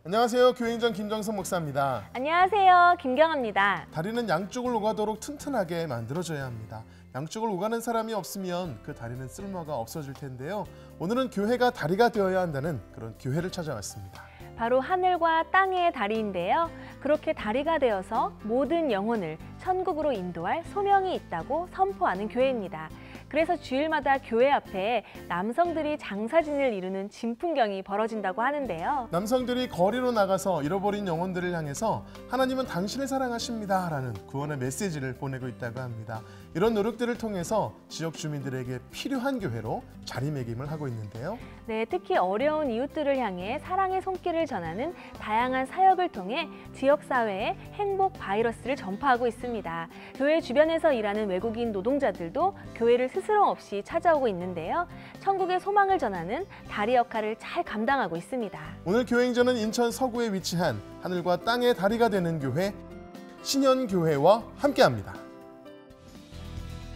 안녕하세요. 교회행전 김정선 목사입니다. 안녕하세요. 김경아입니다. 다리는 양쪽을 오가도록 튼튼하게 만들어져야 합니다. 양쪽을 오가는 사람이 없으면 그 다리는 쓸모가 없어질 텐데요. 오늘은 교회가 다리가 되어야 한다는 그런 교회를 찾아왔습니다. 바로 하늘과 땅의 다리인데요. 그렇게 다리가 되어서 모든 영혼을 천국으로 인도할 소명이 있다고 선포하는 교회입니다. 그래서 주일마다 교회 앞에 남성들이 장사진을 이루는 진풍경이 벌어진다고 하는데요. 남성들이 거리로 나가서 잃어버린 영혼들을 향해서 하나님은 당신을 사랑하십니다 라는 구원의 메시지를 보내고 있다고 합니다. 이런 노력들을 통해서 지역 주민들에게 필요한 교회로 자리매김을 하고 있는데요. 네, 특히 어려운 이웃들을 향해 사랑의 손길을 전하는 다양한 사역을 통해 지역사회에 행복 바이러스를 전파하고 있습니다. 교회 주변에서 일하는 외국인 노동자들도 교회를 스스럼 없이 찾아오고 있는데요. 천국의 소망을 전하는 다리 역할을 잘 감당하고 있습니다. 오늘 교회행전은 인천 서구에 위치한 하늘과 땅의 다리가 되는 교회 신현교회와 함께합니다.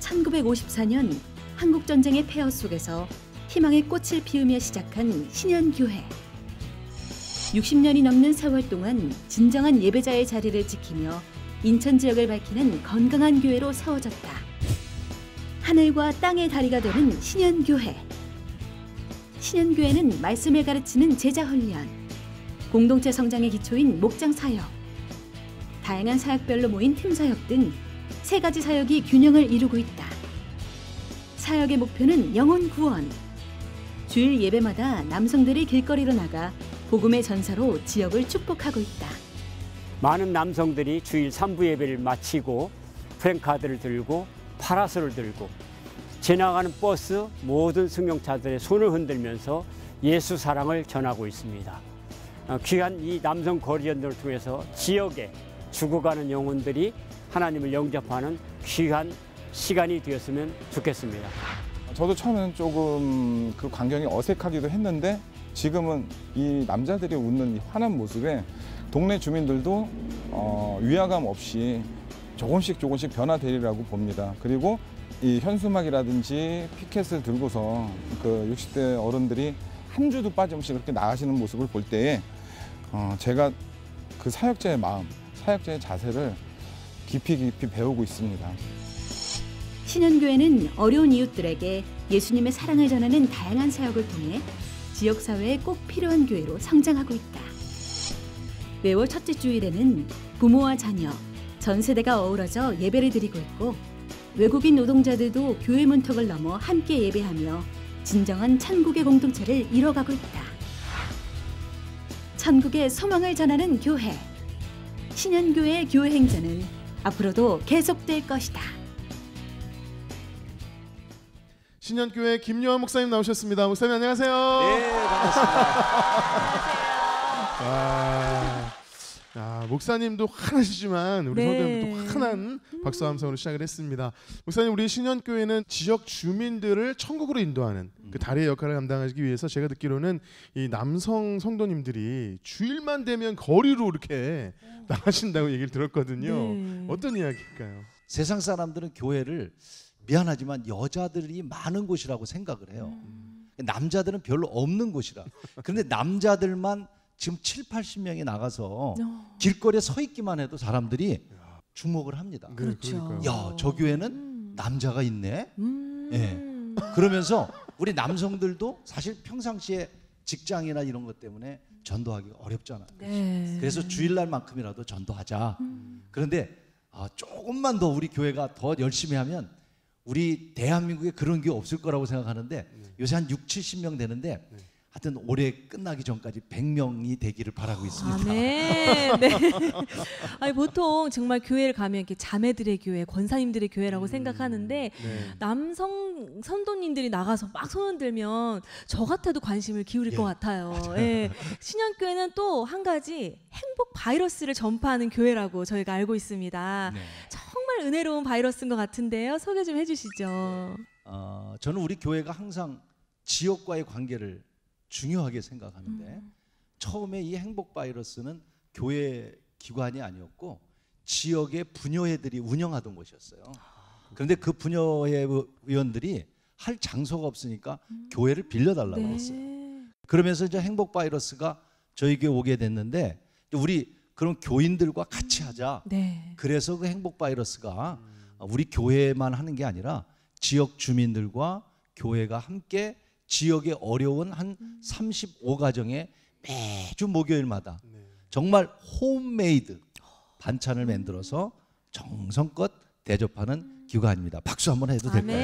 1954년 한국전쟁의 폐허 속에서 희망의 꽃을 피우며 시작한 신현교회. 60년이 넘는 세월 동안 진정한 예배자의 자리를 지키며 인천 지역을 밝히는 건강한 교회로 세워졌다. 하늘과 땅의 다리가 되는 신현교회. 신현교회는 말씀을 가르치는 제자 훈련, 공동체 성장의 기초인 목장 사역, 다양한 사역별로 모인 팀 사역 등 3가지 사역이 균형을 이루고 있다. 사역의 목표는 영혼 구원. 주일 예배마다 남성들이 길거리로 나가 복음의 전사로 지역을 축복하고 있다. 많은 남성들이 주일 3부 예배를 마치고 프랭카드를 들고 파라솔을 들고 지나가는 버스 모든 승용차들의 손을 흔들면서 예수 사랑을 전하고 있습니다. 귀한 이 남성 거리연들을 통해서 지역에 죽어가는 영혼들이 하나님을 영접하는 귀한 시간이 되었으면 좋겠습니다. 저도 처음에는 조금 그 광경이 어색하기도 했는데 지금은 이 남자들이 웃는 이 환한 모습에 동네 주민들도 위화감 없이 조금씩 변화되리라고 봅니다. 그리고 이 현수막이라든지 피켓을 들고서 그 60대 어른들이 한 주도 빠짐없이 그렇게 나가시는 모습을 볼 때에 제가 그 사역자의 마음, 사역자의 자세를 깊이 배우고 있습니다. 신현교회는 어려운 이웃들에게 예수님의 사랑을 전하는 다양한 사역을 통해 지역사회에 꼭 필요한 교회로 성장하고 있다. 매월 첫째 주일에는 부모와 자녀, 전 세대가 어우러져 예배를 드리고 있고 외국인 노동자들도 교회 문턱을 넘어 함께 예배하며 진정한 천국의 공동체를 이뤄가고 있다. 천국의 소망을 전하는 교회, 신현교회의 교회 행전은 앞으로도 계속될 것이다. 신현교회 김요한 목사님 나오셨습니다. 목사님 안녕하세요. 네, 반갑습니다. 목사님도 환하시지만 우리 성도님도 환한 박수 함성으로 시작을 했습니다. 목사님, 우리 신현교회는 지역 주민들을 천국으로 인도하는 그 다리의 역할을 감당하기 위해서 제가 듣기로는 이 남성 성도님들이 주일만 되면 거리로 이렇게 나가신다고 얘기를 들었거든요. 어떤 이야기일까요? 세상 사람들은 교회를 미안하지만 여자들이 많은 곳이라고 생각을 해요. 남자들은 별로 없는 곳이라. 그런데 남자들만 지금 7, 80명이 나가서 길거리에 서 있기만 해도 사람들이 주목을 합니다. 그렇죠. 야, 저 교회는 남자가 있네. 예. 그러면서 우리 남성들도 사실 평상시에 직장이나 이런 것 때문에 전도하기 어렵잖아요. 그래서 주일날만큼이라도 전도하자. 그런데 조금만 더 우리 교회가 더 열심히 하면 우리 대한민국에 그런 게 없을 거라고 생각하는데 요새 한 6, 70명 되는데 하여튼 올해 끝나기 전까지 100명이 되기를 바라고 있습니다. 네. 아니, 보통 정말 교회를 가면 이렇게 자매들의 교회, 권사님들의 교회라고 생각하는데 남성 선도님들이 나가서 막 손을 들면 저 같아도 관심을 기울일 것 같아요. 예. 신현교회는 또 한 가지 행복 바이러스를 전파하는 교회라고 저희가 알고 있습니다. 정말 은혜로운 바이러스인 것 같은데요. 소개 좀 해주시죠. 저는 우리 교회가 항상 지역과의 관계를 중요하게 생각하는데 처음에 이 행복 바이러스는 교회 기관이 아니었고 지역의 부녀회들이 운영하던 곳이었어요. 그런데 그 부녀회 의원들이 할 장소가 없으니까 교회를 빌려달라고 했어요. 그러면서 이제 행복 바이러스가 저희 교회 오게 됐는데 우리 그런 교인들과 같이 하자. 네. 그래서 그 행복 바이러스가 우리 교회만 하는 게 아니라 지역 주민들과 교회가 함께 지역의 어려운 한 35가정에 매주 목요일마다 정말 홈메이드 반찬을 만들어서 정성껏 대접하는 기관입니다. 박수 한번 해도 될까요?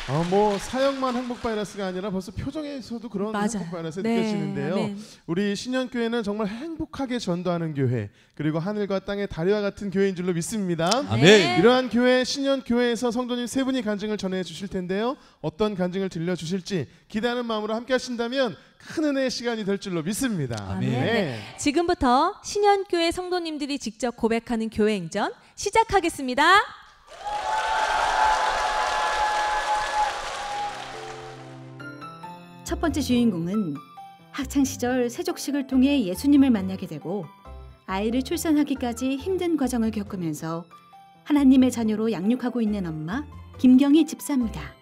아멘. 뭐 사역만 행복 바이러스가 아니라 벌써 표정에서도 그런 맞아요. 행복 바이러스 네, 느껴지는데요. 아멘. 우리 신년교회는 정말 행복하게 전도하는 교회, 그리고 하늘과 땅의 다리와 같은 교회인 줄로 믿습니다. 아멘. 이러한 교회, 신년교회에서 성도님 세 분이 간증을 전해 주실 텐데요. 어떤 간증을 들려 주실지 기대하는 마음으로 함께 하신다면 큰 은혜의 시간이 될 줄로 믿습니다. 아멘. 네. 지금부터 신현교회 성도님들이 직접 고백하는 교회 행전 시작하겠습니다. 첫 번째 주인공은 학창시절 세족식을 통해 예수님을 만나게 되고 아이를 출산하기까지 힘든 과정을 겪으면서 하나님의 자녀로 양육하고 있는 엄마 김경희 집사입니다.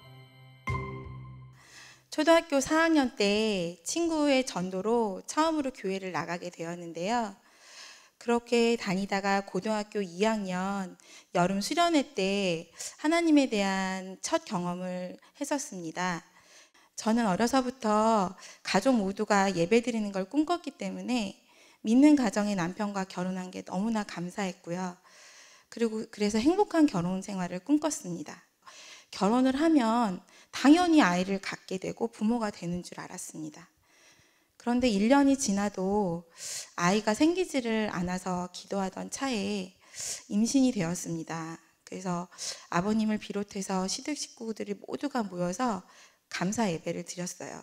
초등학교 4학년 때 친구의 전도로 처음으로 교회를 나가게 되었는데요. 그렇게 다니다가 고등학교 2학년 여름 수련회 때 하나님에 대한 첫 경험을 했었습니다. 저는 어려서부터 가족 모두가 예배드리는 걸 꿈꿨기 때문에 믿는 가정의 남편과 결혼한 게 너무나 감사했고요. 그래서 행복한 결혼 생활을 꿈꿨습니다. 결혼을 하면 당연히 아이를 갖게 되고 부모가 되는 줄 알았습니다. 그런데 1년이 지나도 아이가 생기지를 않아서 기도하던 차에 임신이 되었습니다. 그래서 아버님을 비롯해서 시댁 식구들이 모두가 모여서 감사 예배를 드렸어요.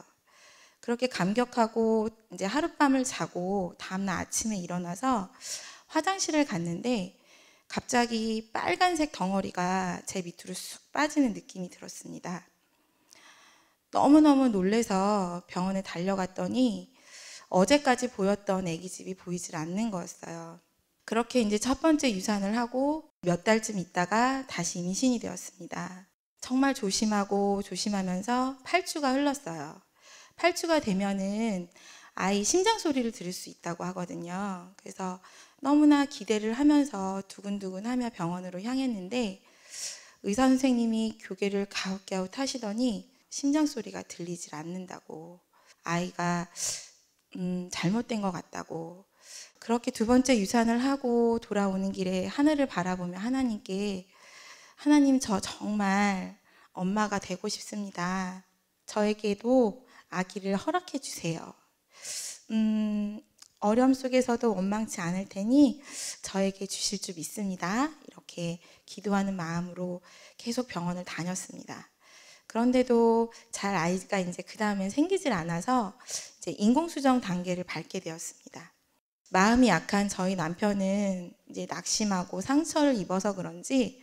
그렇게 감격하고 이제 하룻밤을 자고 다음날 아침에 일어나서 화장실을 갔는데 갑자기 빨간색 덩어리가 제 밑으로 쑥 빠지는 느낌이 들었습니다. 너무너무 놀라서 병원에 달려갔더니 어제까지 보였던 아기 집이 보이질 않는 거였어요. 그렇게 이제 첫 번째 유산을 하고 몇 달쯤 있다가 다시 임신이 되었습니다. 정말 조심하고 조심하면서 8주가 흘렀어요. 8주가 되면은 아이 심장 소리를 들을 수 있다고 하거든요. 그래서 너무나 기대를 하면서 두근두근하며 병원으로 향했는데 의사 선생님이 교계를 갸웃갸웃 하시더니 심장 소리가 들리질 않는다고, 아이가 잘못된 것 같다고. 그렇게 두 번째 유산을 하고 돌아오는 길에 하늘을 바라보며 하나님께, 하나님, 저 정말 엄마가 되고 싶습니다. 저에게도 아기를 허락해 주세요. 어려움 속에서도 원망치 않을 테니 저에게 주실 줄 믿습니다. 이렇게 기도하는 마음으로 계속 병원을 다녔습니다. 그런데도 잘 아이가 이제 그 다음엔 생기질 않아서 이제 인공수정 단계를 밟게 되었습니다. 마음이 약한 저희 남편은 이제 낙심하고 상처를 입어서 그런지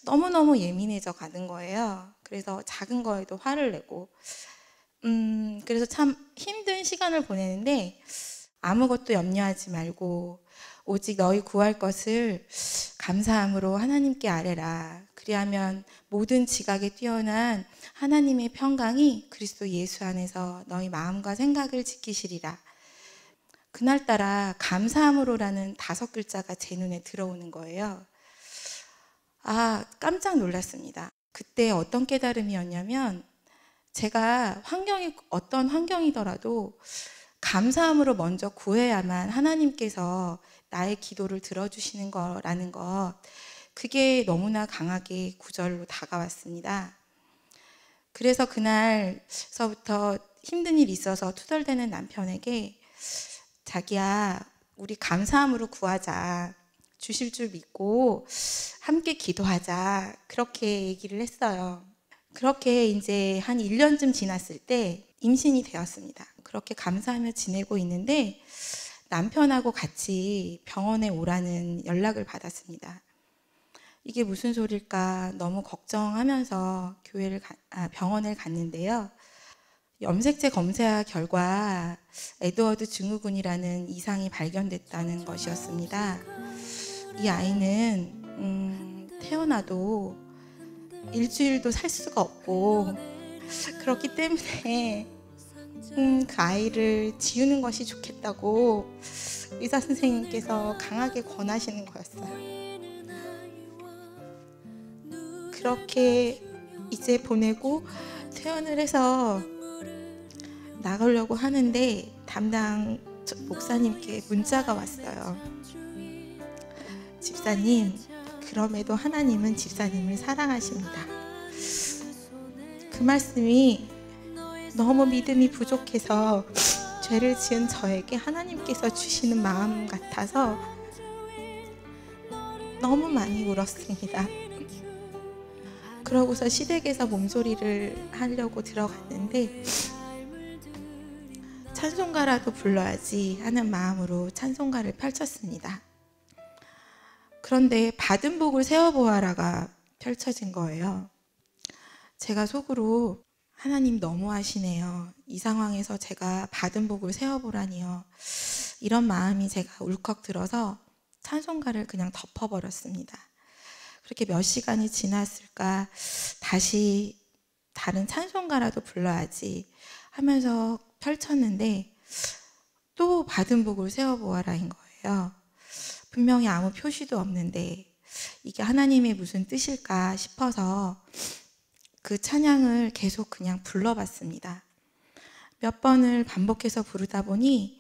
너무너무 예민해져 가는 거예요. 그래서 작은 거에도 화를 내고, 그래서 참 힘든 시간을 보내는데 아무것도 염려하지 말고 오직 너희 구할 것을 감사함으로 하나님께 아뢰라. 그리하면 모든 지각에 뛰어난 하나님의 평강이 그리스도 예수 안에서 너희 마음과 생각을 지키시리라. 그날따라 감사함으로라는 5글자가 제 눈에 들어오는 거예요. 깜짝 놀랐습니다. 그때 어떤 깨달음이었냐면, 제가 어떤 환경이더라도 감사함으로 먼저 구해야만 하나님께서 나의 기도를 들어주시는 거라는 것, 그게 너무나 강하게 구절로 다가왔습니다. 그래서 그날서부터 힘든 일이 있어서 투덜대는 남편에게, 자기야, 우리 감사함으로 구하자. 주실 줄 믿고 함께 기도하자. 그렇게 얘기를 했어요. 그렇게 이제 한 1년쯤 지났을 때 임신이 되었습니다. 그렇게 감사하며 지내고 있는데 남편하고 같이 병원에 오라는 연락을 받았습니다. 이게 무슨 소릴까 너무 걱정하면서 병원을 갔는데요. 염색체 검사 결과 에드워드 증후군이라는 이상이 발견됐다는 것이었습니다. 이 아이는 태어나도 일주일도 살 수가 없고, 그렇기 때문에 그 아이를 지우는 것이 좋겠다고 의사 선생님께서 강하게 권하시는 거였어요. 그렇게 이제 보내고 퇴원을 해서 나가려고 하는데 담당 목사님께 문자가 왔어요. 집사님, 그럼에도 하나님은 집사님을 사랑하십니다. 그 말씀이 너무 믿음이 부족해서 죄를 지은 저에게 하나님께서 주시는 마음 같아서 너무 많이 울었습니다. 그러고서 시댁에서 몸조리를 하려고 들어갔는데 찬송가라도 불러야지 하는 마음으로 찬송가를 펼쳤습니다. 그런데 받은 복을 세어보아라가 펼쳐진 거예요. 제가 속으로 하나님 너무하시네요. 이 상황에서 제가 받은 복을 세어보라니요. 이런 마음이 제가 울컥 들어서 찬송가를 그냥 덮어버렸습니다. 그렇게 몇 시간이 지났을까 다시 다른 찬송가라도 불러야지 하면서 펼쳤는데 또 받은 복을 세어보아라인 거예요. 분명히 아무 표시도 없는데 이게 하나님의 무슨 뜻일까 싶어서 그 찬양을 계속 그냥 불러봤습니다. 몇 번을 반복해서 부르다 보니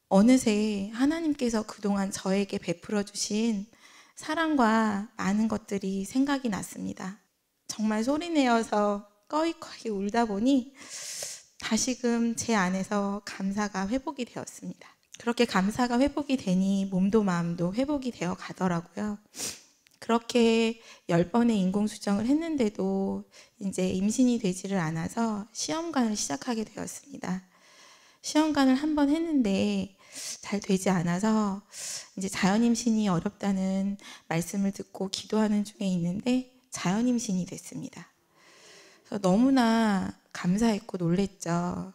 어느새 하나님께서 그동안 저에게 베풀어 주신 사랑과 많은 것들이 생각이 났습니다. 정말 소리내어서 꺼이꺼이 울다 보니 다시금 제 안에서 감사가 회복이 되었습니다. 그렇게 감사가 회복이 되니 몸도 마음도 회복이 되어 가더라고요. 그렇게 10번의 인공수정을 했는데도 이제 임신이 되지를 않아서 시험관을 시작하게 되었습니다. 시험관을 한 번 했는데 잘 되지 않아서 이제 자연임신이 어렵다는 말씀을 듣고 기도하는 중에 있는데 자연임신이 됐습니다. 그래서 너무나 감사했고 놀랬죠.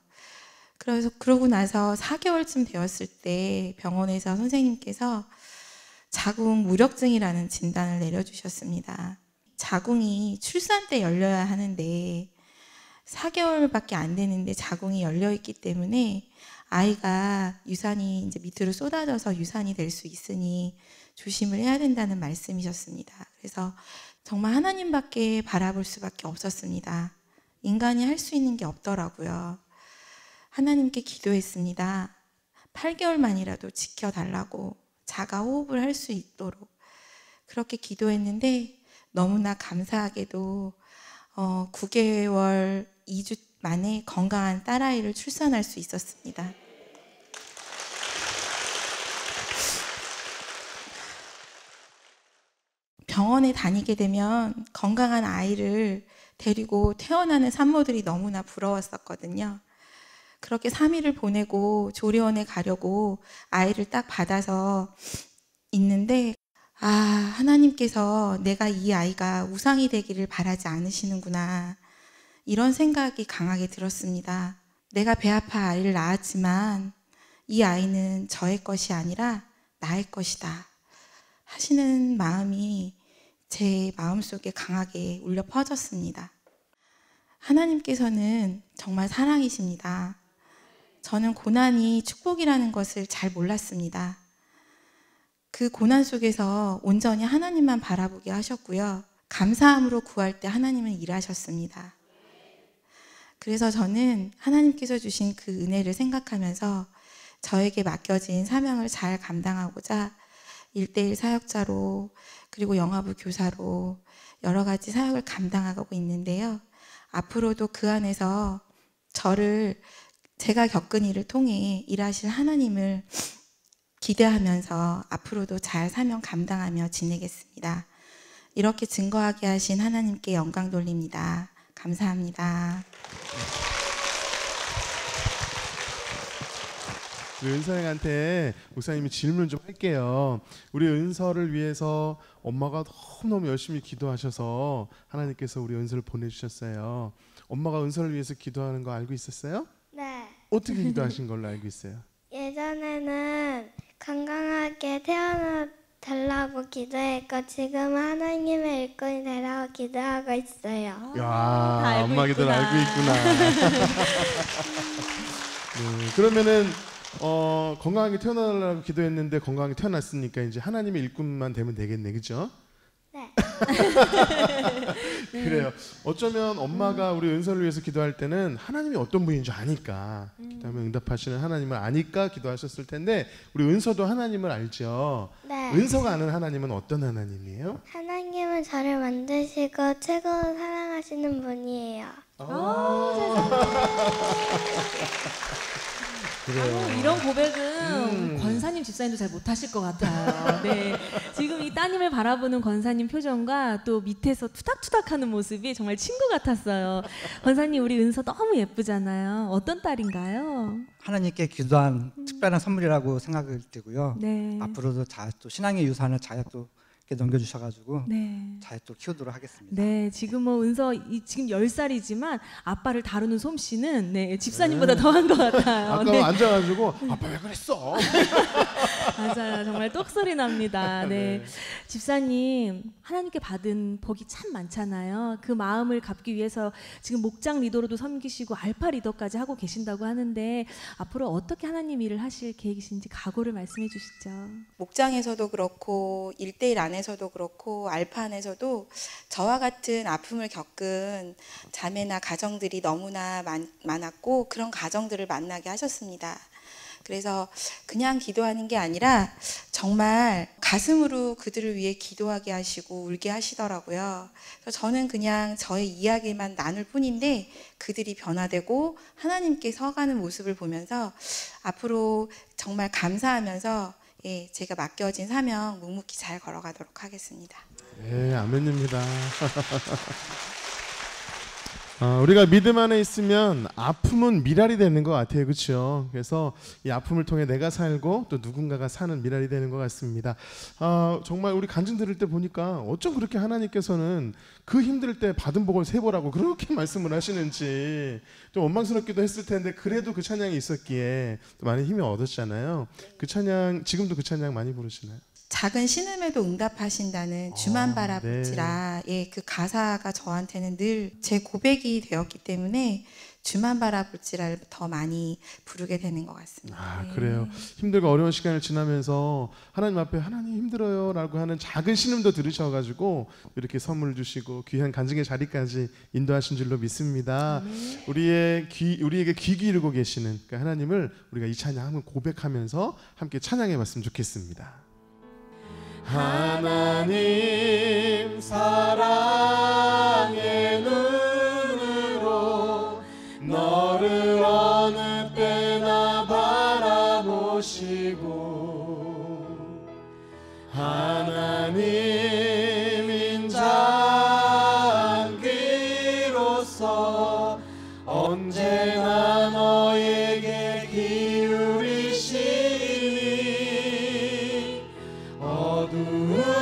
그래서 그러고 나서 4개월쯤 되었을 때 병원에서 선생님께서 자궁 무력증이라는 진단을 내려주셨습니다. 자궁이 출산 때 열려야 하는데 4개월밖에 안 되는데 자궁이 열려 있기 때문에 아이가 유산이 이제 밑으로 쏟아져서 유산이 될 수 있으니 조심을 해야 된다는 말씀이셨습니다. 그래서 정말 하나님밖에 바라볼 수밖에 없었습니다. 인간이 할 수 있는 게 없더라고요. 하나님께 기도했습니다. 8개월만이라도 지켜달라고 자가 호흡을 할 수 있도록 그렇게 기도했는데 너무나 감사하게도 9개월 2주 만에 건강한 딸아이를 출산할 수 있었습니다. 병원에 다니게 되면 건강한 아이를 데리고 퇴원하는 산모들이 너무나 부러웠었거든요. 그렇게 3일을 보내고 조리원에 가려고 아이를 딱 받아서 있는데 하나님께서 내가 이 아이가 우상이 되기를 바라지 않으시는구나 이런 생각이 강하게 들었습니다. 내가 배 아파 아이를 낳았지만 이 아이는 저의 것이 아니라 나의 것이다 하시는 마음이 제 마음속에 강하게 울려 퍼졌습니다. 하나님께서는 정말 사랑이십니다. 저는 고난이 축복이라는 것을 잘 몰랐습니다. 그 고난 속에서 온전히 하나님만 바라보게 하셨고요. 감사함으로 구할 때 하나님은 일하셨습니다. 그래서 저는 하나님께서 주신 그 은혜를 생각하면서 저에게 맡겨진 사명을 잘 감당하고자 1:1 사역자로 그리고 영화부 교사로 여러 가지 사역을 감당하고 있는데요. 앞으로도 그 안에서 제가 겪은 일을 통해 일하실 하나님을 기대하면서 앞으로도 잘 사명 감당하며 지내겠습니다. 이렇게 증거하게 하신 하나님께 영광 돌립니다. 감사합니다. 우리 은서양한테 목사님이 질문 좀 할게요. 우리 은서를 위해서 엄마가 너무너무 열심히 기도하셔서 하나님께서 우리 은서를 보내주셨어요. 엄마가 은서를 위해서 기도하는 거 알고 있었어요? 네. 어떻게 기도하신 걸로 알고 있어요? 예전에는 건강하게 달라고 기도했고 지금 하나님의 일꾼이 되라고 기도하고 있어요. 야, 알고 엄마 기도를 있구나. 알고 있구나. 그러면은 건강하게 태어나려고 기도했는데 건강하게 태어났으니까 이제 하나님의 일꾼만 되면 되겠네, 그죠? 네. 그래요. 어쩌면 엄마가 우리 은서를 위해서 기도할 때는 하나님이 어떤 분인 줄 아니까 기도하면 응답하시는 하나님을 아니까 기도하셨을 텐데 우리 은서도 하나님을 알죠. 네. 은서가 아는 하나님은 어떤 하나님이에요? 하나님은 저를 만드시고 최고로 사랑하시는 분이에요. 그래요. 이런 고백은 권사님 집사님도 잘 못하실 것 같아요. 네, 지금 이 따님을 바라보는 권사님 표정과 또 밑에서 투닥투닥하는 모습이 정말 친구 같았어요. 권사님, 우리 은서 너무 예쁘잖아요. 어떤 딸인가요? 하나님께 기도한 특별한 선물이라고 생각이 되고요. 네. 앞으로도 또 신앙의 유산을 잘 또 이렇게 넘겨주셔가지고 네. 잘 또 키우도록 하겠습니다. 네, 지금 뭐 은서 지금 10살이지만 아빠를 다루는 솜씨는 네, 집사님보다 더한 것 같아요. 아까 네. 앉아가지고 아빠 왜 그랬어? 맞아요. 정말 똑소리 납니다. 네. 네. 집사님, 하나님께 받은 복이 참 많잖아요. 그 마음을 갚기 위해서 지금 목장 리더로도 섬기시고 알파 리더까지 하고 계신다고 하는데 앞으로 어떻게 하나님 일을 하실 계획이신지 각오를 말씀해 주시죠. 목장에서도 그렇고 1대1 안에서도 그렇고 알파 안에서도 저와 같은 아픔을 겪은 자매나 가정들이 너무나 많았고 그런 가정들을 만나게 하셨습니다. 그래서 그냥 기도하는 게 아니라 정말 가슴으로 그들을 위해 기도하게 하시고 울게 하시더라고요. 그래서 저는 그냥 저의 이야기만 나눌 뿐인데 그들이 변화되고 하나님께 서가는 모습을 보면서 앞으로 정말 감사하면서 제가 맡겨진 사명 묵묵히 잘 걸어가도록 하겠습니다. 네, 아멘입니다. 우리가 믿음 안에 있으면 아픔은 미랄이 되는 것 같아요, 그렇죠? 그래서 이 아픔을 통해 내가 살고 또 누군가가 사는 미랄이 되는 것 같습니다. 정말 우리 간증 들을 때 보니까 어쩜 그렇게 하나님께서는 그 힘들 때 받은 복을 세보라고 그렇게 말씀을 하시는지 좀 원망스럽기도 했을 텐데 그래도 그 찬양이 있었기에 또 많은 힘이 얻었잖아요. 그 찬양 지금도 그 찬양 많이 부르시나요? 작은 신음에도 응답하신다는 주만 바라보지라. 네. 그 가사가 저한테는 늘 제 고백이 되었기 때문에 주만 바라볼지라를 더 많이 부르게 되는 것 같습니다. 그래요. 힘들고 어려운 시간을 지나면서 하나님 앞에 하나님 힘들어요 라고 하는 작은 신음도 들으셔가지고 이렇게 선물 주시고 귀한 간증의 자리까지 인도하신 줄로 믿습니다. 우리에게 귀 기울이고 계시는 그 하나님을 우리가 이 찬양 한번 고백하면서 함께 찬양해 봤으면 좋겠습니다. 하나님 사랑의 눈으로 너를 어느 때나 바라보시고 하나님 인자하기로서 언제나 너에게 기울이시니 어두움에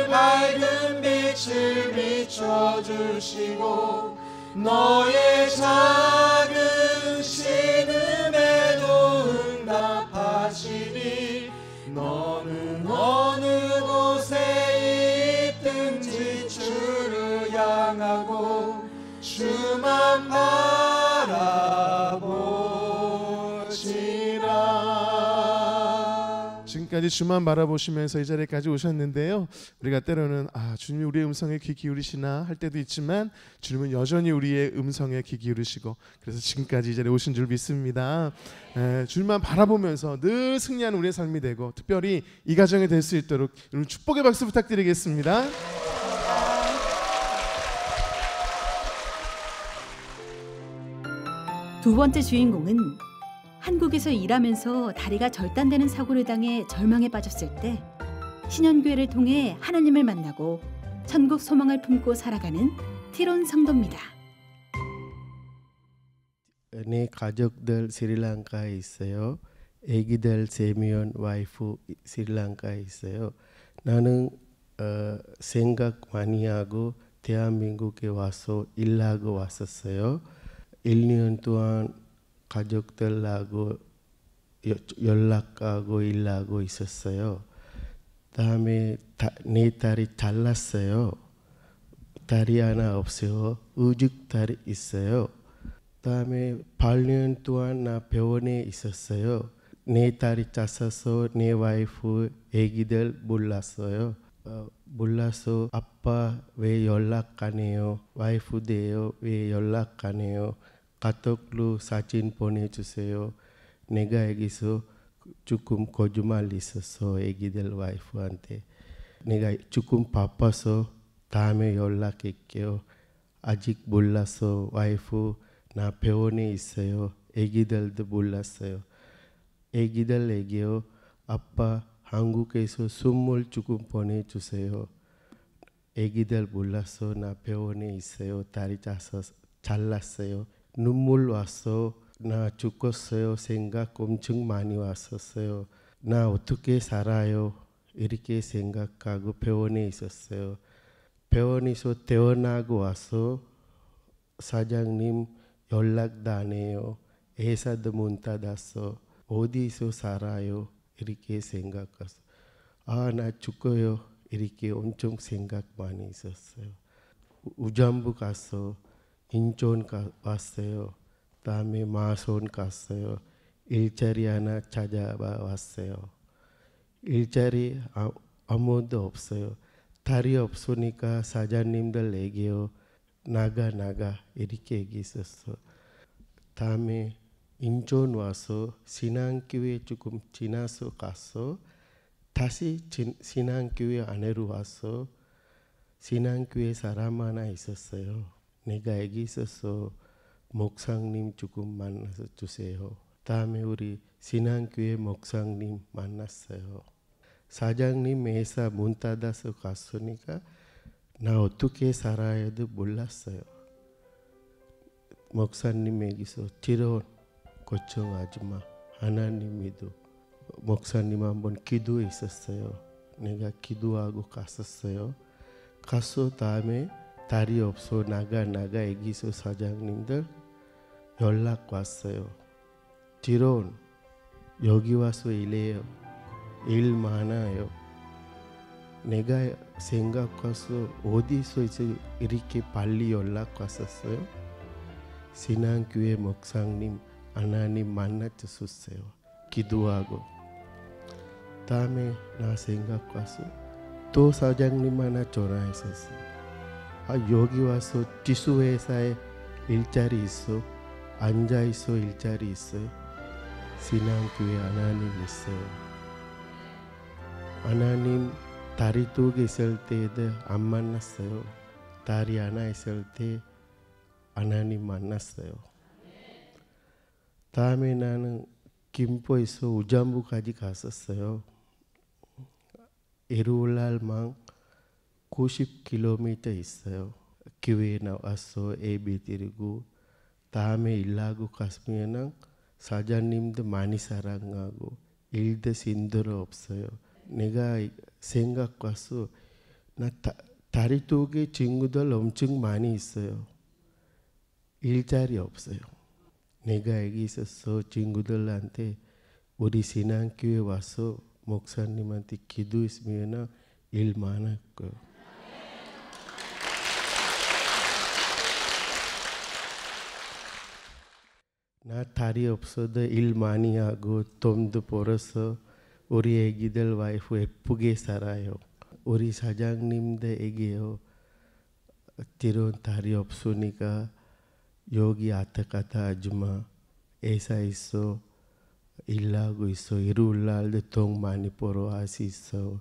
밝은 빛을 비춰주시고 너의 작은 신음에도 응답하시니 너는 어느 곳에 있든지 주를 향하고 주만 바라보시라. 지금까지 주만 바라보시면서 이 자리까지 오셨는데요. 우리가 때로는 주님이 우리의 음성에 귀 기울이시나 할 때도 있지만 주님은 여전히 우리의 음성에 귀 기울이시고 그래서 지금까지 이 자리에 오신 줄 믿습니다. 주님만 바라보면서 늘 승리하는 우리의 삶이 되고 특별히 이 가정이 될 수 있도록 여러분 축복의 박수 부탁드리겠습니다. 두 번째 주인공은 한국에서 일하면서 다리가 절단되는 사고를 당해 절망에 빠졌을 때 신현교회를 통해 하나님을 만나고 천국 소망을 품고 살아가는 티론 성도입니다. 내 가족들 스리랑카에 있어요. 애기들 3명, 와이프 스리랑카에 있어요. 나는 생각 많이 하고 대한민국에 와서 일하고 왔었어요. 1년 동안 가족들하고 연락하고 일하고 있었어요. 다음에 내 딸이 잘났어요. 딸이 하나 없어요. 우죽 딸이 있어요. 다음에 8년 동안 나 병원에 있었어요. 내 딸이 짰어서 내 와이프 애기들 몰랐어요. 몰라서 아빠 왜 연락 안 해요? 와이프 돼요 왜 연락 안 해요? 카톡으로 사진 보내주세요. 내가 여기서 조금 거짓말 있었어 애기들 와이프한테. 내가 조금 바빠서 다음에 연락할게요. 아직 몰라서 와이프 나 병원에 있어요. 애기들도 몰랐어요. 애기들 얘기요. 아빠 한국에서 선물 조금 보내주세요. 애기들 몰라서 나 병원에 있어요. 다리 잘랐어요. 눈물 왔어. 나 죽었어요. 생각 엄청 많이 왔었어요. 나 어떻게 살아요? 이렇게 생각하고 병원에 있었어요. 병원에서 퇴원하고 와서 사장님 연락도 안 해요. 회사도 문 닫았어. 어디서 살아요? 이렇게 생각했어. 아, 나 죽어요. 이렇게 엄청 생각 많이 있었어요. 우잠부 갔어. 인천 왔어요. 다음에 마손 갔어요. 일자리 하나 찾아봐 왔어요. 일자리 아무도 없어요. 다리 없으니까 사장님들 얘기요. 나가 이렇게 얘기했었어. 다음에 인천 와서 신앙교회 조금 지나서 갔어. 다시 신앙교회 안으로 와서 신앙교회 사람 하나 있었어요. 내가 여기 있어서 목사님 조금 만나서 주세요. 다음에 우리 신앙교회 목사님 만났어요. 사장님 회사 문 닫아서 갔으니까 나 어떻게 살아야 해도 몰랐어요. 목사님에게서 뒤로 걱정하지 마. 하나님 믿어. 목사님 한번 기도했었어요. 내가 기도하고 갔었어요. 가서 다음에 다리 없어 나가 여기서 사장님들 연락 왔어요. 뒤로 여기 와서 일해요. 일 많아요. 내가 생각해서 어디서 이렇게 빨리 연락 왔었어요? 신앙교회 목사님 하나님 만나주셨어요. 기도하고 다음에 나 생각해서 또 사장님 하나 전화했었어요. 아, 여기 와서 지수 회사에 일자리 있어. 앉아 있어. 일자리 있어. 신앙교회 하나님 있어요. 하나님 다리 두 개 있을 때도 안 만났어요. 다리 하나 있을 때 하나님 만났어요. 다음에 나는 김포에서 우잠부까지 갔었어요. 일요일날만 90km 있어요. 교회에 나와서 예배 드리고 다음에 일하고 갔으면 사장님도 많이 사랑하고 일도 힘들어 없어요. 내가 생각해서 나 다리 두 개 친구들 엄청 많이 있어요. 일자리 없어요. 내가 여기 있어서 친구들한테 우리 신앙교회 와서 목사님한테 기도했으면 일 많을 거예요. 나 다리 없어도 일 많이 하고 돈도 벌어서 우리 애기들 와이프 예쁘게 살아요. 우리 사장님들 얘기해요. 뒤로 다리 없으니까 여기 왔다 갔다 하지 마. 회사 있어. 일하고 있어. 일요일날도 돈 많이 벌어 할 수 있어.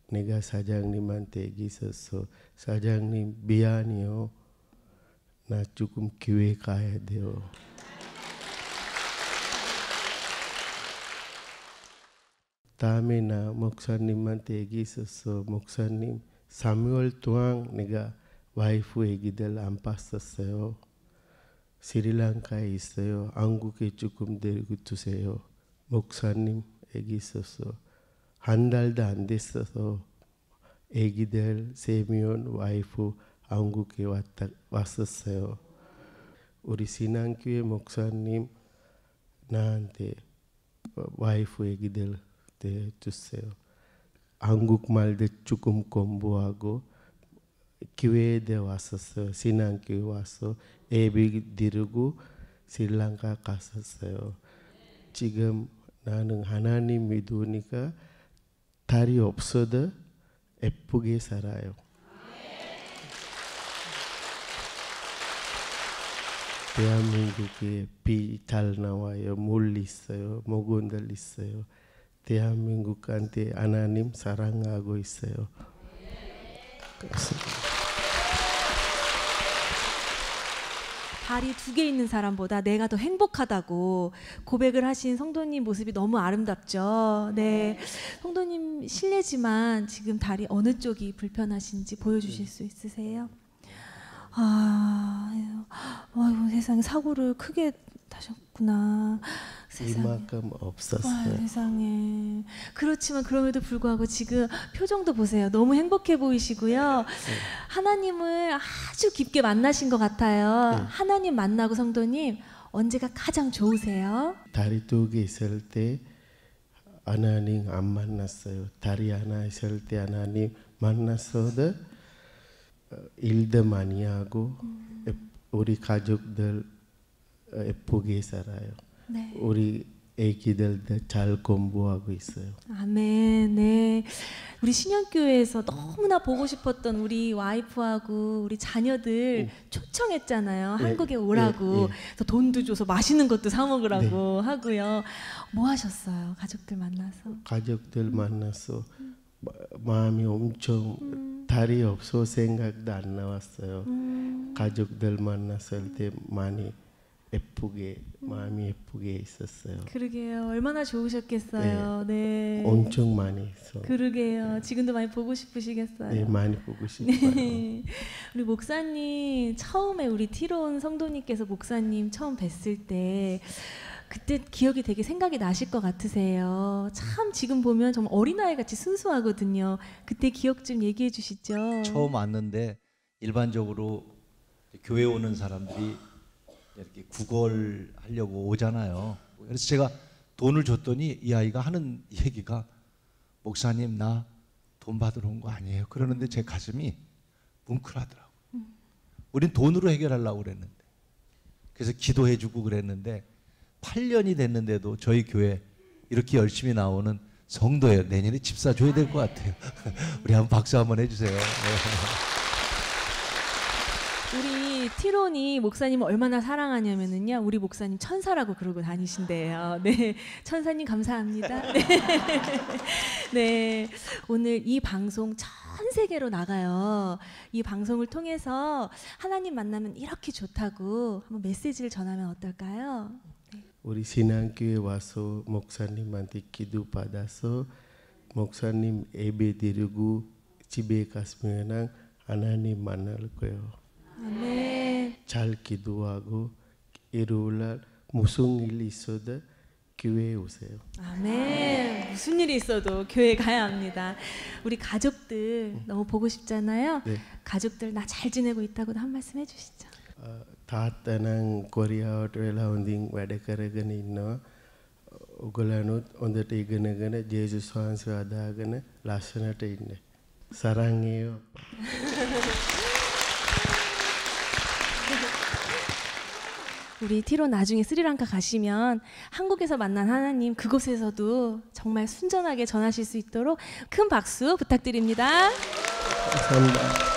내가 사장님한테 얘기했었어. 사장님 미안해요. 나 조금 교회 가야 돼요. 다음에 나 목사님한테 얘기했었어. 목사님 3개월 동안 내가 와이프 애기들 안 봤었어요. 스리랑카에 있어요. 한국에 조금 데리고 두세요. 목사님 얘기했었어. 한 달도 안 됐어서 애기들 3명 와이프 한국에 왔었어요. 우리 신앙교회 목사님 나한테 와이프 애기들 주세요. 한국말도 조금 공부하고 교회에 왔었어요. 신앙교회 와서 예배 드리고 스리랑카 갔었어요. 지금 나는 하나님 믿으니까 다리 없어도 예쁘게 살아요. 대한민국에 비 잘 나와요. 물 있어요. 먹은들 있어요. 대한민국한테 하나님 사랑하고 있어요. 다리 2개 있는 사람보다 내가 더 행복하다고 고백을 하신 성도님 모습이 너무 아름답죠. 네, 성도님 실례지만 지금 다리 어느 쪽이 불편하신지 보여주실 수 있으세요? 아이고 세상에 사고를 크게 타셨구나. 세상에. 이만큼 없었어요. 세상에. 그렇지만 그럼에도 불구하고 지금 표정도 보세요. 너무 행복해 보이시고요. 하나님을 아주 깊게 만나신 것 같아요. 하나님 만나고 성도님 언제가 가장 좋으세요? 다리 2개 있을 때 하나님 안 만났어요. 다리 하나 있을 때 하나님 만났어도 일도 많이 하고 우리 가족들 예쁘게 살아요. 네. 우리 애기들도 잘 공부하고 있어요. 아멘. 네. 우리 신현교회에서 너무나 보고 싶었던 우리 와이프하고 우리 자녀들 초청했잖아요. 한국에 오라고. 그래서 돈도 줘서 맛있는 것도 사 먹으라고 하고요. 뭐 하셨어요? 가족들 만나서? 가족들 만나서 마음이 엄청 다리 없어 생각도 안 나왔어요. 가족들 만났을 때 많이 예쁘게 마음이 예쁘게 있었어요. 그러게요. 얼마나 좋으셨겠어요. 네. 엄청 많이 있어. 그러게요. 지금도 많이 보고 싶으시겠어요. 네, 많이 보고 싶어요. 네. 우리 목사님 처음에 우리 티론 성도님께서 목사님 처음 뵀을 때 그때 기억이 되게 생각이 나실 것 같으세요. 참 지금 보면 정말 어린아이 같이 순수하거든요. 그때 기억 좀 얘기해 주시죠. 처음 왔는데 일반적으로 교회 오는 사람들이 이렇게 구걸하려고 오잖아요. 그래서 제가 돈을 줬더니 이 아이가 하는 얘기가 목사님 나 돈 받으러 온 거 아니에요. 그러는데 제 가슴이 뭉클하더라고요. 우린 돈으로 해결하려고 그랬는데 그래서 기도해주고 그랬는데 8년이 됐는데도 저희 교회 이렇게 열심히 나오는 성도예요. 내년에 집 사줘야 될 것 같아요. 우리 한번 박수 한번 해주세요. 우리 티론이 목사님을 얼마나 사랑하냐면은요, 우리 목사님 천사라고 그러고 다니신대요. 네, 천사님 감사합니다. 네. 네, 오늘 이 방송 전 세계로 나가요. 이 방송을 통해서 하나님 만나면 이렇게 좋다고 한번 메시지를 전하면 어떨까요? 우리 신앙교회 와서 목사님한테 기도 받아서 목사님 예배 드리고 집에 갔으면 하나님 만날 거예요. 아멘. 잘 기도하고 일요일날 무슨 일 있어도 교회에 오세요. 아멘. 무슨 일이 있어도 교회 가야 합니다. 우리 가족들 너무 보고 싶잖아요. 네. 가족들 나 잘 지내고 있다고도 한 말씀 해주시죠. තාත්තනම් කොරියාවට වෙලා හොඳින් වැඩ කරගෙන ඉන්නවා. ඔයගොල්ලන්ත් හොඳට ඉගෙනගෙන ජේසුස් වහන්සේ අදාගෙන ලස්සනට ඉන්න. 사랑해요. 우리 티론 나중에 스리랑카 가시면 한국에서 만난 하나님 그곳에서도 정말 순전하게 전하실 수 있도록 큰 박수 부탁드립니다. 감사합니다.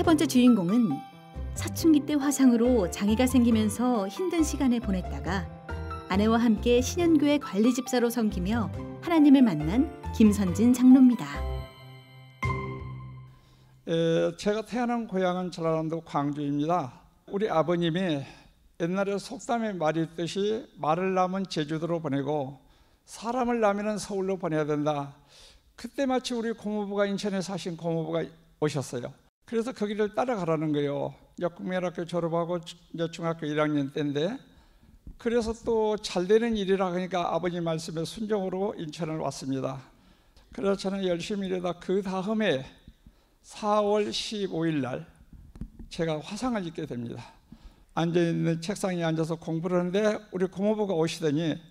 세 번째 주인공은 사춘기 때 화상으로 장애가 생기면서 힘든 시간을 보냈다가 아내와 함께 신현교회 관리 집사로 섬기며 하나님을 만난 김선진 장로입니다. 제가 태어난 고향은 전라남도 광주입니다. 우리 아버님이 옛날에 속담에 말이 있듯이 말을 낳으면 제주도로 보내고 사람을 낳으면 서울로 보내야 된다. 그때 마치 우리 고모부가 인천에 사신 고모부가 오셨어요. 그래서 거기를 따라가라는 거예요. 국민학교 졸업하고 이제 중학교 1학년 때인데, 그래서 또 잘 되는 일이라 하니까 아버님 말씀에 순종으로 인천을 왔습니다. 그래서 저는 열심히 일하다 그 다음에 4월 15일 날 제가 화상을 입게 됩니다. 앉아있는 책상에 앉아서 공부를 하는데 우리 고모부가 오시더니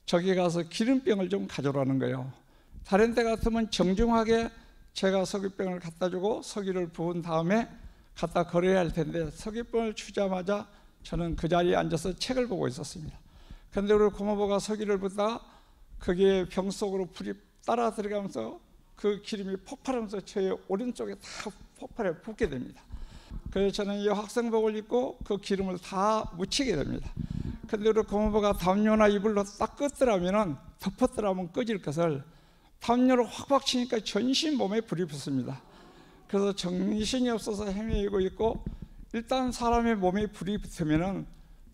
저기 가서 기름병을 좀 가져오라는 거예요. 다른 때 같으면 정중하게 제가 석유병을 갖다 주고 석유를 부은 다음에 갖다 걸어야 할 텐데 석유병을 주자마자 저는 그 자리에 앉아서 책을 보고 있었습니다. 그런데 우리 고모부가 석유를 붓다가 거기에 병 속으로 불이 따라 들어가면서 그 기름이 폭발하면서 제 오른쪽에 다 폭발해 붓게 됩니다. 그래서 저는 이 학생복을 입고 그 기름을 다 묻히게 됩니다. 그런데 우리 고모부가 담요나 이불로 딱 껐더라면 덮었더라면 꺼질 것을 담요를 확확 치니까 전신 몸에 불이 붙습니다. 그래서 정신이 없어서 헤매고 있고, 일단 사람의 몸에 불이 붙으면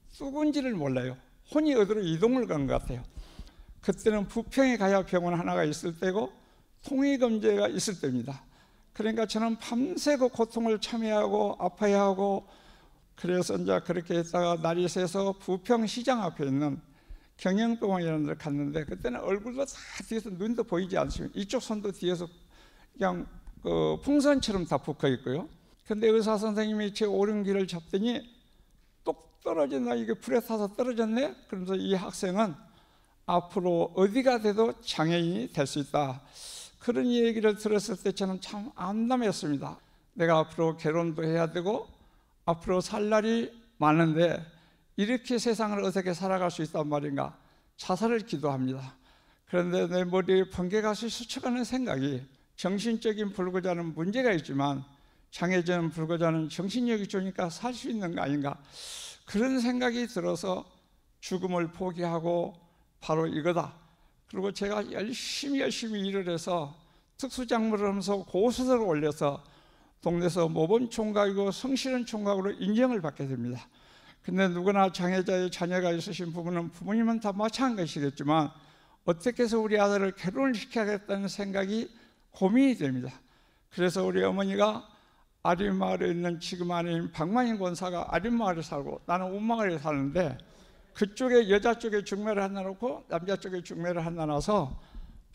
쑥은지를 몰라요. 혼이 어디로 이동을 간 것 같아요. 그때는 부평에 가야 병원 하나가 있을 때고 통의검제가 있을 때입니다. 그러니까 저는 밤새고 고통을 참여하고 아파야 하고, 그래서 이제 그렇게 했다가 날이 새서 부평시장 앞에 있는 경영병원이라는 데 갔는데, 그때는 얼굴도 다 뒤에서 눈도 보이지 않습니다. 이쪽 손도 뒤에서 그냥 그 풍선처럼 다 붙어 있고요. 근데 의사 선생님이 제 오른귀를 잡더니 똑 떨어진다, 이게 불에 타서 떨어졌네. 그러면서 이 학생은 앞으로 어디가 돼도 장애인이 될 수 있다, 그런 얘기를 들었을 때 저는 참 암담했습니다. 내가 앞으로 결혼도 해야 되고 앞으로 살 날이 많은데 이렇게 세상을 어떻게 살아갈 수 있단 말인가. 자살을 기도합니다. 그런데 내 머리에 번개가 스쳐가는 생각이, 정신적인 불구자는 문제가 있지만 장애자는 불구자는 정신력이 좋으니까 살 수 있는 거 아닌가, 그런 생각이 들어서 죽음을 포기하고 바로 이거다. 그리고 제가 열심히 일을 해서 특수작물을 하면서 고수들을 올려서 동네에서 모범총각이고 성실한 총각으로 인정을 받게 됩니다. 근데 누구나 장애자의 자녀가 있으신 부모는 부모님은 다 마찬가지겠지만 어떻게 해서 우리 아들을 결혼을 시켜야겠다는 생각이 고민이 됩니다. 그래서 우리 어머니가 아린마을에 있는 지금 아내인 박만인 권사가 아린마을에 살고 나는 운마을에 사는데, 그쪽에 여자 쪽에 중매를 하나 놓고 남자 쪽에 중매를 하나 놔서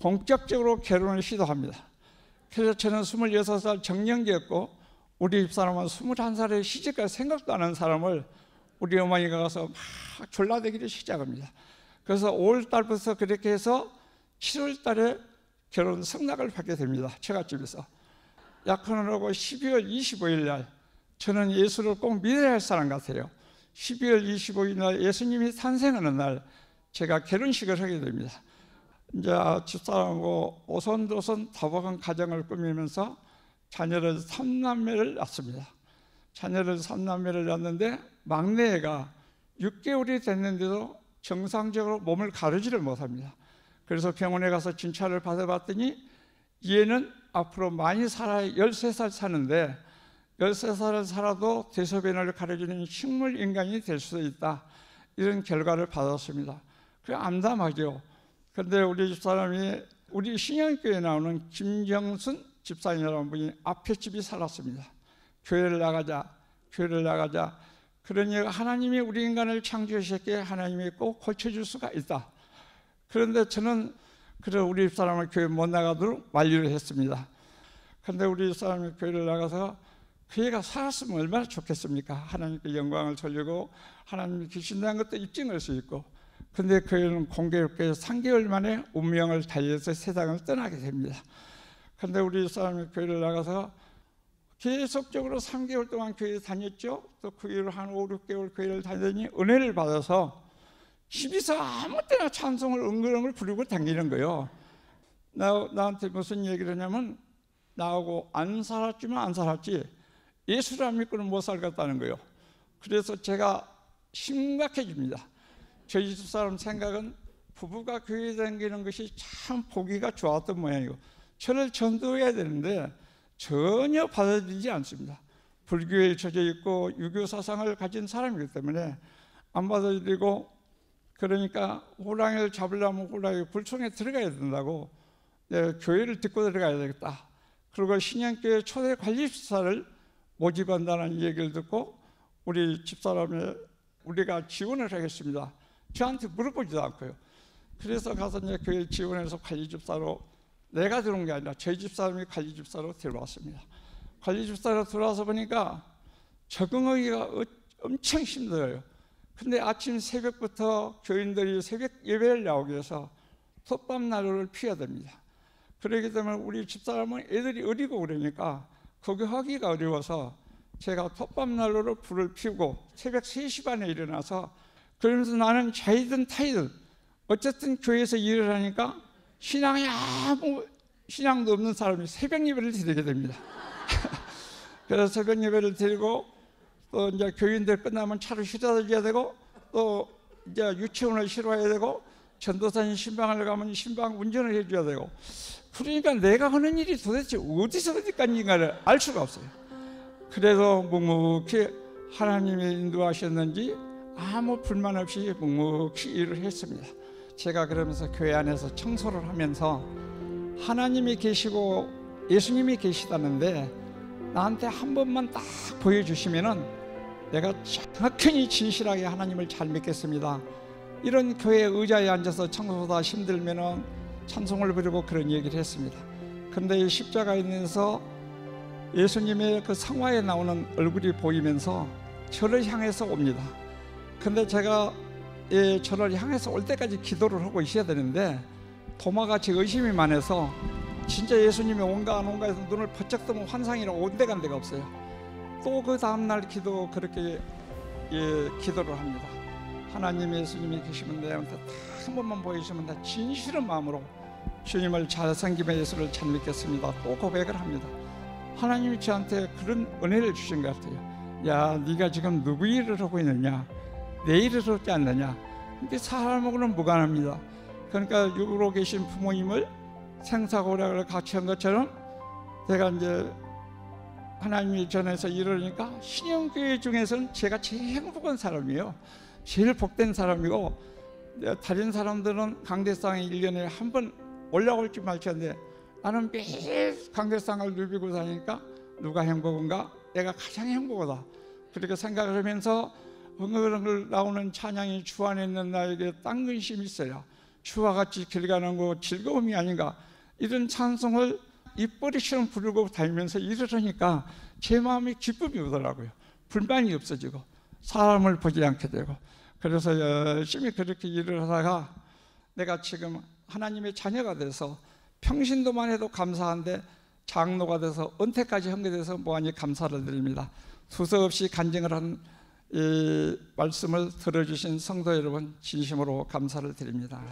본격적으로 결혼을 시도합니다. 그래서 저는 26살 정년기였고 우리 집사람은 21살에 시집갈 생각도 안 하는 사람을 우리 어머니가 가서 막 졸라대기를 시작합니다. 그래서 5월 달부터 그렇게 해서 7월 달에 결혼 승낙을 받게 됩니다. 처갓집에서. 약혼을 하고 12월 25일 날 저는 예수를 꼭 믿어야 할 사람 같아요. 12월 25일 날 예수님이 탄생하는 날 제가 결혼식을 하게 됩니다. 이제 집사람하고 오손도손 다복한 가정을 꾸미면서 자녀를 3남매를 낳습니다. 자녀를 3남매를 낳는데 막내가 6개월이 됐는데도 정상적으로 몸을 가르지를 못합니다. 그래서 병원에 가서 진찰을 받아봤더니 얘는 앞으로 많이 살아야 13살 사는데 13살을 살아도 대소변을 가려주는 식물 인간이 될 수 있다, 이런 결과를 받았습니다. 그 암담하죠. 그런데 우리 집사람이 우리 신현교회에 나오는 김정순 집사님이라는 분이 앞에 집이 살았습니다. 교회를 나가자, 교회를 나가자. 그러니 하나님이 우리 인간을 창조하셨기에 하나님이 꼭 고쳐줄 수가 있다. 그런데 저는 그래서 우리 집사람을 교회 못 나가도록 만류를 했습니다. 그런데 우리 집사람이 교회를 나가서 그 애가 살았으면 얼마나 좋겠습니까? 하나님께 영광을 돌리고 하나님이 계신다는 것도 입증할 수 있고. 그런데 그 애는 공교롭게 3개월 만에 운명을 달리해서 세상을 떠나게 됩니다. 그런데 우리 집사람이 교회를 나가서 계속적으로 3개월 동안 교회에 다녔죠. 또 그 이후로 한 5, 6개월 교회를 다니더니 은혜를 받아서 집에서 아무 때나 찬송을 엉글엉글 부르고 다니는 거예요. 나한테 무슨 얘기를 하냐면, 나하고 안 살았지만 안 살았지 예수를 안 믿고는 못 살겠다는 거예요. 그래서 제가 심각해집니다. 저희 집사람 생각은 부부가 교회 다니는 것이 참 보기가 좋았던 모양이고 저를 전도해야 되는데 전혀 받아들이지 않습니다. 불교에 젖어 있고 유교 사상을 가진 사람이기 때문에 안 받아들이고, 그러니까 호랑이를 잡으려면 호랑이 굴청에 들어가야 된다고, 교회를 듣고 들어가야 되겠다. 그리고 신양교회 초대 관리집사를 모집한다는 얘기를 듣고 우리 집사람이 우리가 지원을 하겠습니다. 저한테 물어보지도 않고요. 그래서 가서 이제 교회 지원해서 관리집사로, 내가 들어온 게 아니라 저희 집사람이 관리집사로 들어왔습니다. 관리집사로 들어와서 보니까 적응하기가 엄청 힘들어요. 근데 아침 새벽부터 교인들이 새벽 예배를 나오기 위해서 톱밥 난로를 피워야 됩니다. 그렇기 때문에 우리 집사람은 애들이 어리고 그러니까 거기 하기가 어려워서 제가 톱밥 난로로 불을 피우고 새벽 3시 반에 일어나서, 그러면서 나는 자이든 타이든 어쨌든 교회에서 일을 하니까 신앙이 아무 신앙도 없는 사람이 새벽 예배를 드리게 됩니다. 그래서 새벽 예배를 드리고 또 이제 교인들 끝나면 차를 실어다 줘야 되고, 또 이제 유치원을 실어야 되고, 전도사님 신방을 가면 신방 운전을 해줘야 되고, 그러니까 내가 하는 일이 도대체 어디서 어디까지인가를 알 수가 없어요. 그래서 묵묵히 하나님이 인도하셨는지 아무 불만 없이 묵묵히 일을 했습니다. 제가 그러면서 교회 안에서 청소를 하면서 하나님이 계시고 예수님이 계시다는데 나한테 한 번만 딱 보여주시면은 내가 정확히 진실하게 하나님을 잘 믿겠습니다. 이런 교회 의자에 앉아서 청소하다 힘들면은 찬송을 부르고 그런 얘기를 했습니다. 그런데 이 십자가에 있면서 예수님의 그 성화에 나오는 얼굴이 보이면서 저를 향해서 옵니다. 근데 제가 저를 향해서 올 때까지 기도를 하고 있어야 되는데 도마같이 의심이 많아서 진짜 예수님이 온가 안 온가 해서 눈을 번쩍 뜨면 환상이라고 온데간 데가 없어요. 또 그 다음날 그렇게 기도를 합니다. 하나님 예수님이 계시면 내한테 딱 한 번만 보여주시면 나 진실한 마음으로 주님을 잘 섬기며 예수를 잘 믿겠습니다. 또 고백을 합니다. 하나님이 저한테 그런 은혜를 주신 것 같아요. 야, 네가 지금 누구 일을 하고 있느냐, 내 일을 하지 않느냐. 근데 사람하고는 무관합니다. 그러니까 육으로 계신 부모님을 생사고락을 같이 한 것처럼 제가 이제 하나님이 전해서 이러니까 신영교회 중에서는 제가 제일 행복한 사람이에요. 제일 복된 사람이고, 다른 사람들은 강대상에 1년에 한 번 올라올지 말지 하는데 나는 매일 강대상을 누비고 다니니까 누가 행복한가? 내가 가장 행복하다. 그렇게 생각을 하면서 흥얼흥얼 나오는 찬양이 주 안에 있는 나에게 딴 근심이 있어요. 주와 같이 길 가는 거 즐거움이 아닌가. 이런 찬송을 입버릇처럼 부르고 다니면서 일을 하니까 제 마음에 기쁨이 오더라고요. 불만이 없어지고 사람을 보지 않게 되고, 그래서 열심히 그렇게 일을 하다가 내가 지금 하나님의 자녀가 돼서 평신도만 해도 감사한데 장로가 돼서 은퇴까지 하게 돼서 무한히 감사를 드립니다. 두서없이 간증을 한 이 말씀을 들어주신 성도 여러분 진심으로 감사를 드립니다.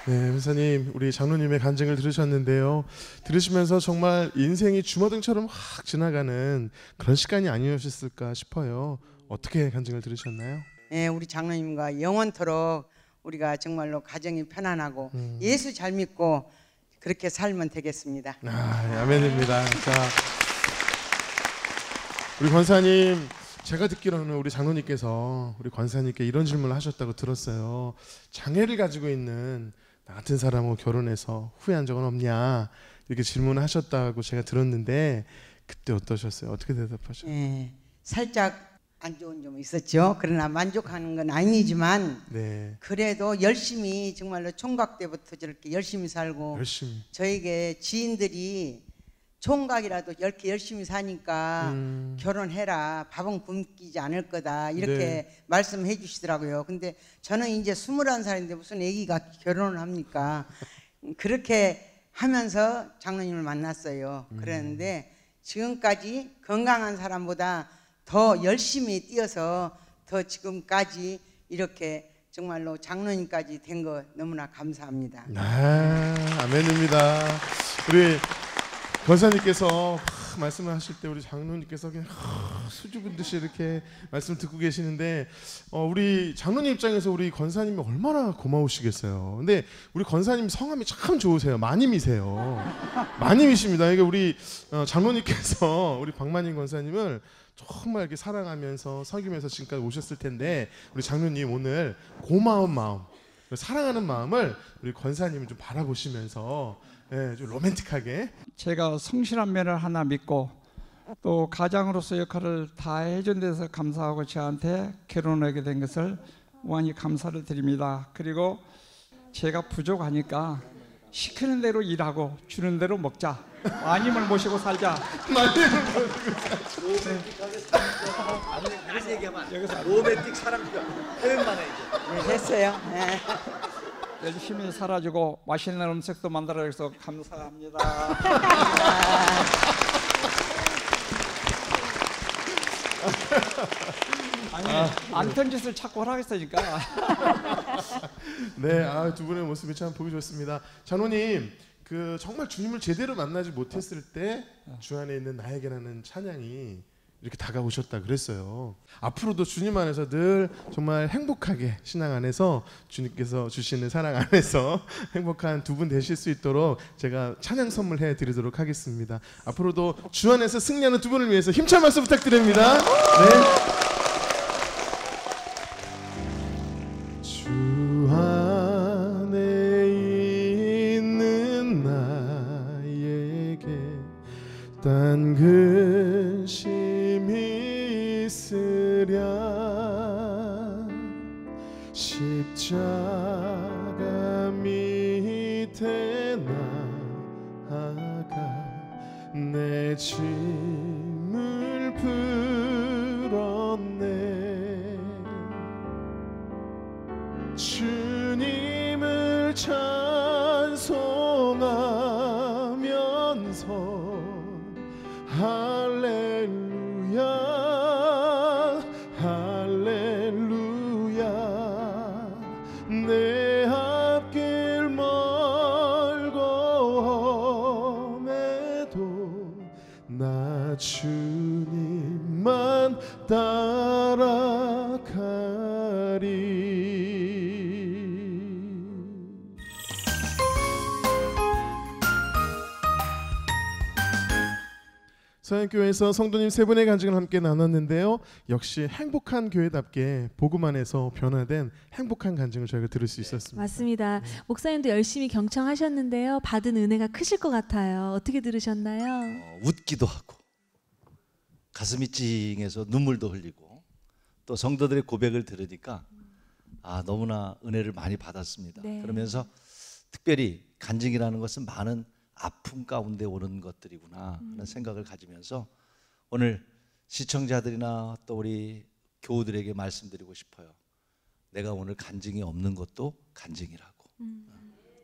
네, 목사님, 우리 장로님의 간증을 들으셨는데요. 들으시면서 정말 인생이 주마등처럼 확 지나가는 그런 시간이 아니었을까 싶어요. 어떻게 간증을 들으셨나요? 네, 우리 장로님과 영원토록 우리가 정말로 가정이 편안하고 예수 잘 믿고 그렇게 살면 되겠습니다. 아멘입니다. 자, 우리 권사님, 제가 듣기로는 우리 장로님께서 우리 권사님께 이런 질문을 하셨다고 들었어요. 장애를 가지고 있는 나 같은 사람하고 결혼해서 후회한 적은 없냐, 이렇게 질문을 하셨다고 제가 들었는데 그때 어떠셨어요? 어떻게 대답하셨어요? 네, 살짝 안 좋은 점이 있었죠. 그러나 만족하는 건 아니지만 그래도 열심히 정말로 총각 때부터 저렇게 열심히 살고 저에게 지인들이 총각이라도 이렇게 열심히 사니까 결혼해라, 밥은 굶기지 않을 거다, 이렇게 말씀해 주시더라고요. 근데 저는 이제 21살인데 무슨 애기가 결혼을 합니까? 그렇게 하면서 장로님을 만났어요. 그랬는데 지금까지 건강한 사람보다 더 열심히 뛰어서 더 지금까지 이렇게 정말로 장로님까지 된 거 너무나 감사합니다. 아멘입니다. 우리 권사님께서 말씀을 하실 때 우리 장로님께서 그냥 수줍은 듯이 이렇게 말씀 듣고 계시는데 우리 장로님 입장에서 우리 권사님이 얼마나 고마우시겠어요. 근데 우리 권사님 성함이 참 좋으세요. 마님이세요. 마님이십니다. 이게 우리 장로님께서 우리 박마님 권사님을 정말 이렇게 사랑하면서 섬기면서 지금까지 오셨을 텐데 우리 장로님 오늘 고마운 마음, 사랑하는 마음을 우리 권사님을 좀 바라보시면서 좀 로맨틱하게 제가 성실한 면을 하나 믿고 또 가장으로서 역할을 다 해준 데서 감사하고 저한테 결혼하게 된 것을 무한히 감사를 드립니다. 그리고 제가 부족하니까 시키는 대로 일하고 주는 대로 먹자. 마님을 모시고 살자. 마님을 모시고 살자. 여기서 로맨틱 사랑과 표현만 해 이제. 됐어요. 열심히 살아주고 맛있는 음식도 만들어줘서 감사합니다. 아니 안 튼 짓을 자꾸 하라겠으니까. 네, 두 분의 모습이 참 보기 좋습니다. 장로님, 그 정말 주님을 제대로 만나지 못했을 때 주 안에 있는 나에게라는 찬양이 이렇게 다가오셨다 그랬어요. 앞으로도 주님 안에서 늘 정말 행복하게 신앙 안에서 주님께서 주시는 사랑 안에서 행복한 두 분 되실 수 있도록 제가 찬양 선물해 드리도록 하겠습니다. 앞으로도 주 안에서 승리하는 두 분을 위해서 힘찬 말씀 부탁드립니다. 네. 주 안에 있는 나에게 딴 근심이 있으랴 십자가 밑에 나아가 내 짐을 풀었네 주님을 찬송하면서 할렐루야 할렐루야 내 앞길 멀고 험해도 나 주님만 따라가리. 서양교회에서 성도님 세 분의 간증을 함께 나눴는데요. 역시 행복한 교회답게 복음 안에서 변화된 행복한 간증을 저희가 들을 수 있었습니다. 맞습니다. 목사님도 열심히 경청하셨는데요. 받은 은혜가 크실 것 같아요. 어떻게 들으셨나요? 웃기도 하고 가슴이 찡해서 눈물도 흘리고 또 성도들의 고백을 들으니까 너무나 은혜를 많이 받았습니다. 네. 그러면서 특별히 간증이라는 것은 많은 아픔 가운데 오는 것들이구나 하는 생각을 가지면서 오늘 시청자들이나 또 우리 교우들에게 말씀드리고 싶어요. 내가 오늘 간증이 없는 것도 간증이라고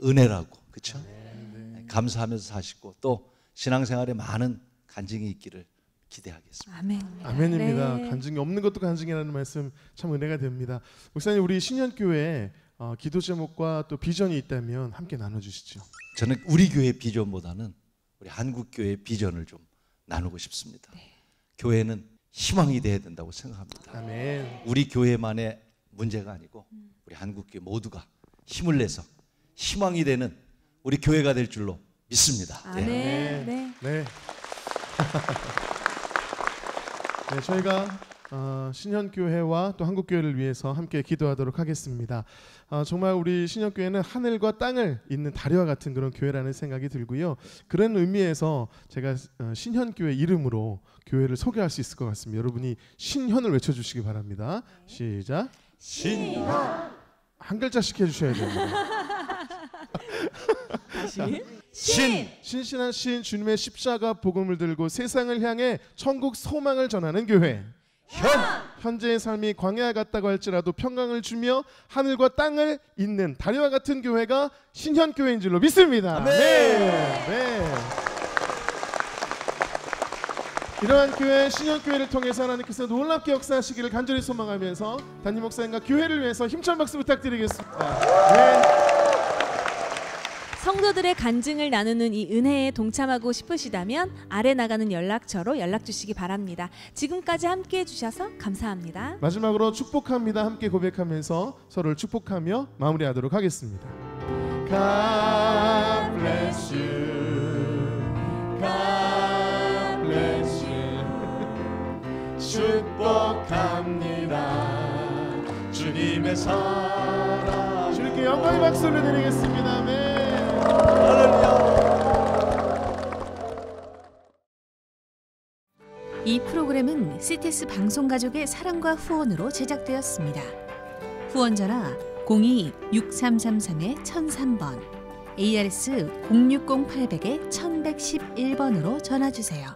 은혜라고, 그렇죠? 네. 감사하면서 사시고 또 신앙생활에 많은 간증이 있기를 기대하겠습니다. 아멘. 아멘입니다. 네. 간증이 없는 것도 간증이라는 말씀 참 은혜가 됩니다. 목사님, 우리 신현교회 기도 제목과 또 비전이 있다면 함께 나눠주시죠. 저는 우리 교회 비전보다는 우리 한국교회 비전을 좀 나누고 싶습니다. 네. 교회는 희망이 돼야 된다고 생각합니다. 아멘. 우리 교회만의 문제가 아니고 우리 한국교회 모두가 힘을 내서 희망이 되는 우리 교회가 될 줄로 믿습니다. 아멘. 네. 네. 네, 저희가 신현교회와 또 한국교회를 위해서 함께 기도하도록 하겠습니다. 정말 우리 신현교회는 하늘과 땅을 잇는 다리와 같은 그런 교회라는 생각이 들고요. 그런 의미에서 제가 신현교회 이름으로 교회를 소개할 수 있을 것 같습니다. 여러분이 신현을 외쳐주시기 바랍니다. 시작. 신현. 한 글자씩 해주셔야 됩니다. 다시. 신신한 신 주님의 십자가 복음을 들고 세상을 향해 천국 소망을 전하는 교회. 현재의 삶이 광야 같다고 할지라도 평강을 주며 하늘과 땅을 잇는 다리와 같은 교회가 신현교회인 줄로 믿습니다. 아멘. 네. 이러한 교회 신년교회를 통해서 하나님께서 놀랍게 역사하시기를 간절히 소망하면서 담임 목사님과 교회를 위해서 힘찬 박수 부탁드리겠습니다. 네. 성도들의 간증을 나누는 이 은혜에 동참하고 싶으시다면 아래 나가는 연락처로 연락 주시기 바랍니다. 지금까지 함께해 주셔서 감사합니다. 마지막으로 축복합니다. 함께 고백하면서 서로를 축복하며 마무리하도록 하겠습니다. God bless you. God bless you. 축복합니다. 주님의 사랑. 주님께 영광의 박수를 드리겠습니다. 아멘. 이 프로그램은 CTS 방송가족의 사랑과 후원으로 제작되었습니다. 후원전화 02-6333-1003번, ARS 060-800-1111번으로 전화주세요.